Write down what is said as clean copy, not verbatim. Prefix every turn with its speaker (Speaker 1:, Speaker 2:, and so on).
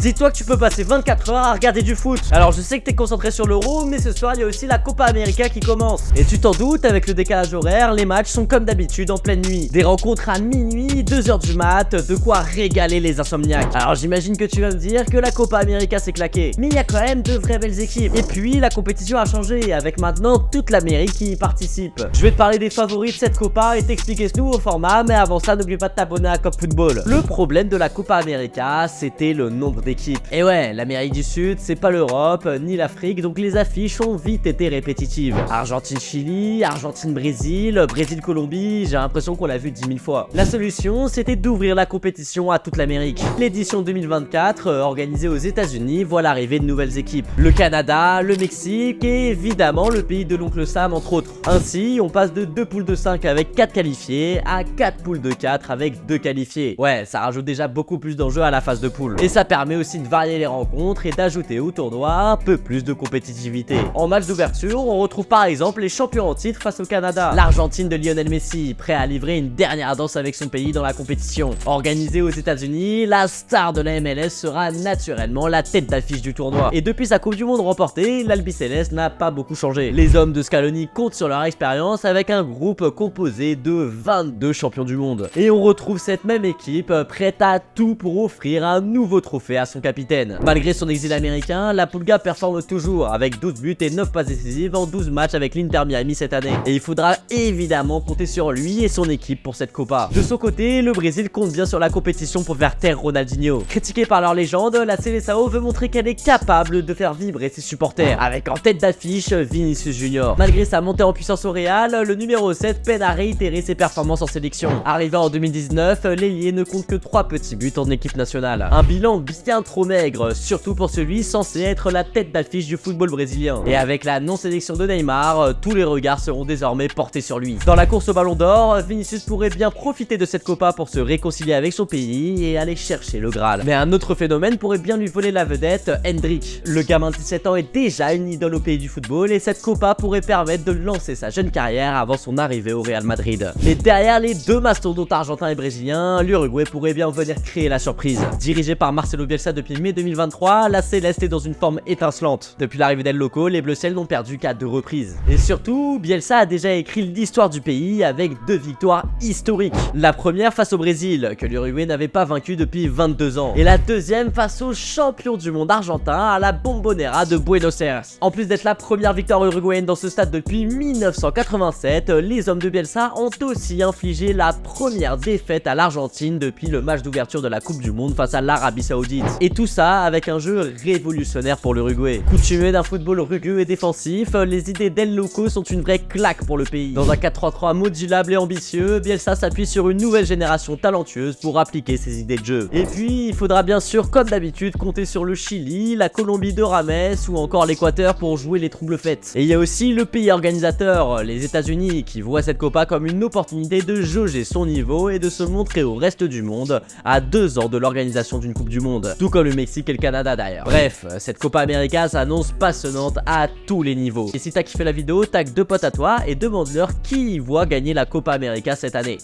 Speaker 1: Dis-toi que tu peux passer 24 heures à regarder du foot. Alors je sais que t'es concentré sur l'Euro, mais ce soir il y a aussi la Copa América qui commence. Et tu t'en doutes, avec le décalage horaire, les matchs sont comme d'habitude en pleine nuit. Des rencontres à minuit, 2h du mat, de quoi régaler les insomniaques. Alors j'imagine que tu vas me dire que la Copa América s'est claquée, mais il y a quand même de vraies belles équipes. Et puis la compétition a changé, avec maintenant toute l'Amérique qui y participe. Je vais te parler des favoris de cette Copa et t'expliquer ce nouveau format, mais avant ça n'oublie pas de t'abonner à Cop Football. Le problème de la Copa América, c'était le nombre d'équipes. Et ouais, l'Amérique du Sud, c'est pas l'Europe, ni l'Afrique, donc les affiches ont vite été répétitives. Argentine-Chili, Argentine-Brésil, Brésil-Colombie, j'ai l'impression qu'on l'a vu 10 000 fois. La solution, c'était d'ouvrir la compétition à toute l'Amérique. L'édition 2024, organisée aux États-Unis, voit l'arrivée de nouvelles équipes. Le Canada, le Mexique et évidemment le pays de l'oncle Sam entre autres. Ainsi, on passe de 2 poules de 5 avec 4 qualifiés à 4 poules de 4 avec 2 qualifiés. Ouais, ça rajoute déjà beaucoup plus d'enjeux à la phase de poule. Et ça permet aussi de varier les rencontres et d'ajouter au tournoi un peu plus de compétitivité. En match d'ouverture, on retrouve par exemple les champions en titre face au Canada. L'Argentine de Lionel Messi, prêt à livrer une dernière danse avec son pays dans la compétition. Organisée aux États-Unis, la star de la MLS sera naturellement la tête d'affiche du tournoi. Et depuis sa Coupe du Monde remportée, l'Albiceleste n'a pas beaucoup changé. Les hommes de Scaloni comptent sur leur expérience avec un groupe composé de 22 champions du monde. Et on retrouve cette même équipe prête à tout pour offrir un nouveau trophée à son capitaine. Malgré son exil américain, la Pulga performe toujours avec 12 buts et 9 passes décisives en 12 matchs avec l'Inter Miami cette année. Et il faudra évidemment compter sur lui et son équipe pour cette Copa. De son côté, le Brésil compte bien sur la compétition pour faire taire Ronaldinho. Critiquée par leur légende, la Seleção veut montrer qu'elle est capable de faire vibrer ses supporters, avec en tête d'affiche Vinicius Junior. Malgré sa montée en puissance au Real, le numéro 7 peine à réitérer ses performances en sélection. Arrivé en 2019, l'ailier ne compte que 3 petits buts en équipe nationale. Un bilan bien trop maigre, surtout pour celui censé être la tête d'affiche du football brésilien. Et avec la non-sélection de Neymar, tous les regards seront désormais portés sur lui. Dans la course au Ballon d'Or, Vinicius pourrait bien profiter de cette Copa pour se réconcilier avec son pays et aller chercher le Graal. Mais un autre phénomène pourrait bien lui voler la vedette, Endrick. Le gamin de 17 ans est déjà une idole au pays du football et cette Copa pourrait permettre de lancer sa jeune carrière avant son arrivée au Real Madrid. Mais derrière les deux mastodontes argentins et brésiliens, l'Uruguay pourrait bien venir créer la surprise. Dirigé par Marcelo Bielsa depuis mai 2023, la Céleste est dans une forme étincelante. Depuis l'arrivée d'El Loco, les Bleus-Ciels n'ont perdu qu'à 2 reprises. Et surtout, Bielsa a déjà écrit l'histoire du pays avec 2 victoires historiques. La première face au Brésil, que l'Uruguay n'avait pas vaincu depuis 22 ans. Et la deuxième face au champion du monde argentin à la Bombonera de Buenos Aires. En plus d'être la première victoire uruguayenne dans ce stade depuis 1987, les hommes de Bielsa ont aussi infligé la première défaite à l'Argentine depuis le match d'ouverture de la Coupe du Monde face à l'Arabie Saoudite. Et tout ça avec un jeu révolutionnaire pour l'Uruguay. Coutumé d'un football rugueux et défensif, les idées d'El Loco sont une vraie claque pour le pays. Dans un 4-3-3 modulable et ambitieux, Bielsa s'appuie sur une nouvelle génération talentueuse pour appliquer ses idées de jeu. Et puis, il faudra bien sûr, comme d'habitude, compter sur le Chili, la Colombie de Rames ou encore l'Équateur pour jouer les troubles fêtes. Et il y a aussi le pays organisateur, les États-Unis, qui voit cette Copa comme une opportunité de jauger son niveau et de se montrer au reste du monde à 2 ans de l'organisation d'une Coupe du Monde. Tout comme le Mexique et le Canada d'ailleurs. Bref, cette Copa América s'annonce passionnante à tous les niveaux. Et si t'as kiffé la vidéo, tag 2 potes à toi et demande-leur qui y voit gagner la Copa América cette année.